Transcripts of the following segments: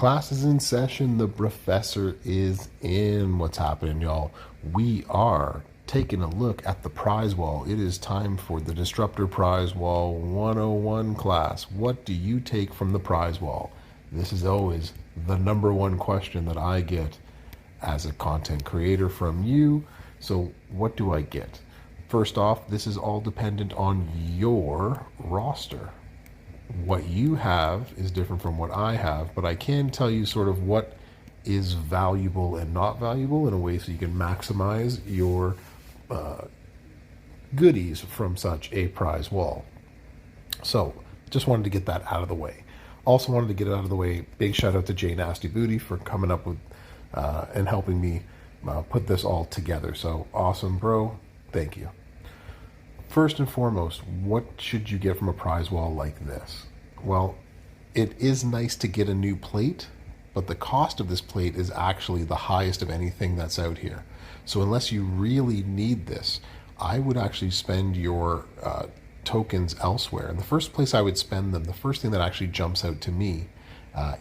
Class is in session. The Brofessor is in. What's happening, y'all? We are taking a look at the Prizewall. It is time for the Disruptor Prizewall 101 class. What do you take from the Prizewall? This is always the number one question that I get as a content creator from you. So what do I get? First off, this is all dependent on your roster. What you have is different from what I have, but I can tell you sort of what is valuable and not valuable in a way so you can maximize your goodies from such a prize wall. So just wanted to get that out of the way. Also wanted to get it out of the way. Big shout out to Jay Nasty Booty for coming up with and helping me put this all together. So awesome, bro. Thank you. First and foremost, what should you get from a prize wall like this? Well, it is nice to get a new plate, but the cost of this plate is actually the highest of anything that's out here. So unless you really need this, I would actually spend your tokens elsewhere. And the first place I would spend them, the first thing that actually jumps out to me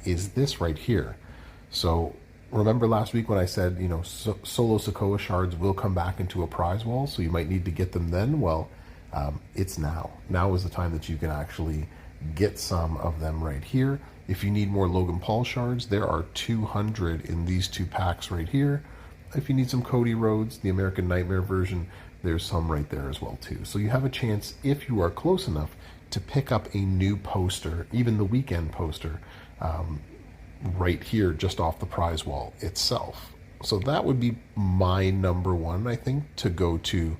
is this right here. So remember last week when I said, solo Sokoa shards will come back into a prize wall, so you might need to get them then? Well, it's now. Now is the time that you can actually get some of them right here. If you need more Logan Paul shards, there are 200 in these two packs right here. If you need some Cody Rhodes, the American Nightmare version, there's some right there as well too. So you have a chance, if you are close enough, to pick up a new poster, even the weekend poster, right here just off the prize wall itself. So that would be my number one, I think, to go to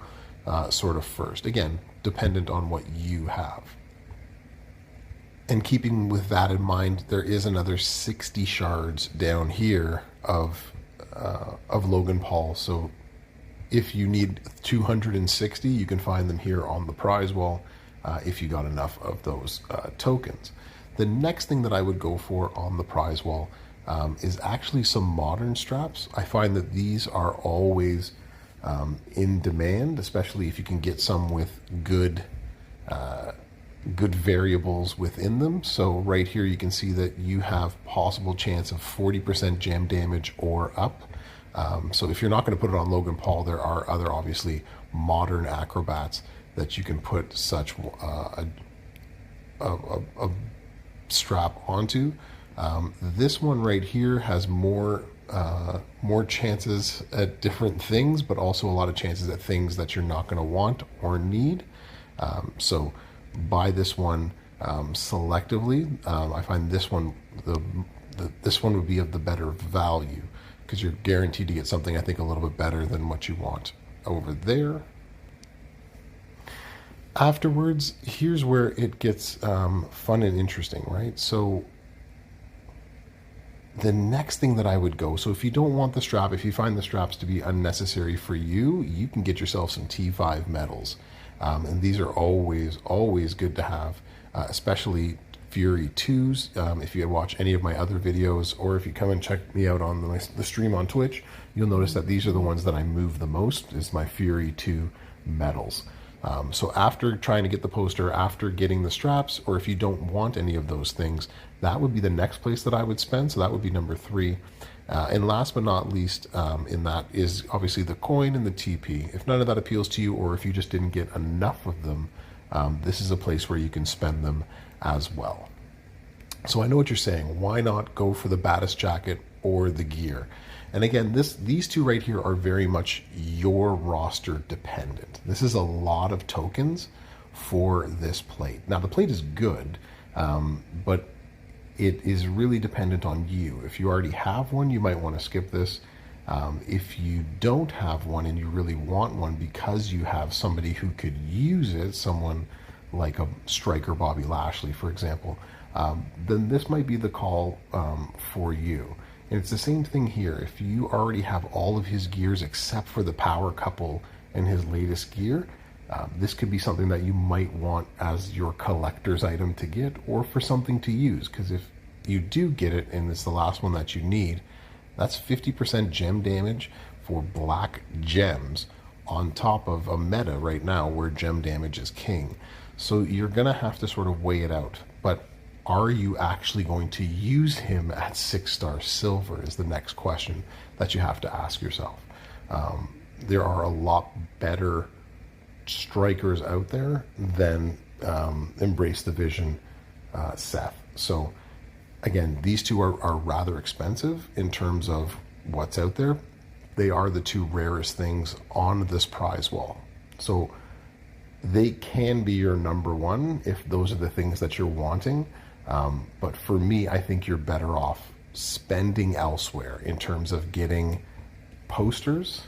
sort of first. Again, dependent on what you have. And keeping with that in mind, there is another 60 shards down here of Logan Paul. So if you need 260, you can find them here on the prize wall if you got enough of those tokens. The next thing that I would go for on the prize wall is actually some modern straps. I find that these are always in demand, especially if you can get some with good variables within them. So right here you can see that you have possible chance of 40% gem damage or up. So if you're not going to put it on Logan Paul, there are other obviously modern acrobats that you can put such a strap onto. This one right here has more chances at different things, but also a lot of chances at things that you're not going to want or need. So buy this one selectively. I find this one this one would be of the better value because you're guaranteed to get something I think a little bit better than what you want over there. Afterwards, here's where it gets fun and interesting, right? So the next thing that I would go, so if you don't want the strap, if you find the straps to be unnecessary for you, you can get yourself some T5 medals. And these are always good to have, especially Fury 2s. If you watch any of my other videos, or if you come and check me out on the stream on Twitch, you'll notice that these are the ones that I move the most, is my Fury 2 medals. So after trying to get the poster, after getting the straps, or if you don't want any of those things, that would be the next place that I would spend. So that would be number 3. And last but not least in that is obviously the coin and the TP. If none of that appeals to you, or if you just didn't get enough of them, this is a place where you can spend them as well. So I know what you're saying. Why not go for the baddest jacket or the gear? And again, these two right here are very much your roster dependent. This is a lot of tokens for this plate. Now the plate is good, but it is really dependent on you. If you already have one, you might want to skip this. If you don't have one and you really want one because you have somebody who could use it, someone like a striker Bobby Lashley, for example, then this might be the call for you. And it's the same thing here. If you already have all of his gears except for the power couple and his latest gear, this could be something that you might want as your collector's item to get, or for something to use. Because if you do get it and it's the last one that you need, that's 50% gem damage for black gems on top of a meta right now where gem damage is king. So you're going to have to sort of weigh it out. But Are you actually going to use him at 6-star silver is the next question that you have to ask yourself. There are a lot better strikers out there than Embrace the Vision Seth. So again, these two are rather expensive in terms of what's out there. They are the two rarest things on this prize wall. So they can be your number one if those are the things that you're wanting. But for me, I think you're better off spending elsewhere in terms of getting posters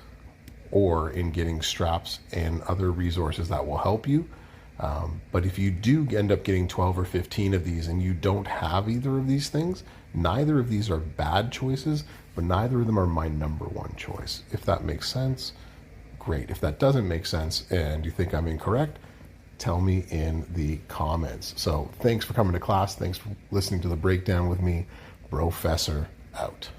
or in getting straps and other resources that will help you. But if you do end up getting 12 or 15 of these and you don't have either of these things, neither of these are bad choices, but neither of them are my number one choice. If that makes sense, great. If that doesn't make sense and you think I'm incorrect, tell me in the comments. So thanks for coming to class. Thanks for listening to the breakdown with me. Brofessor out.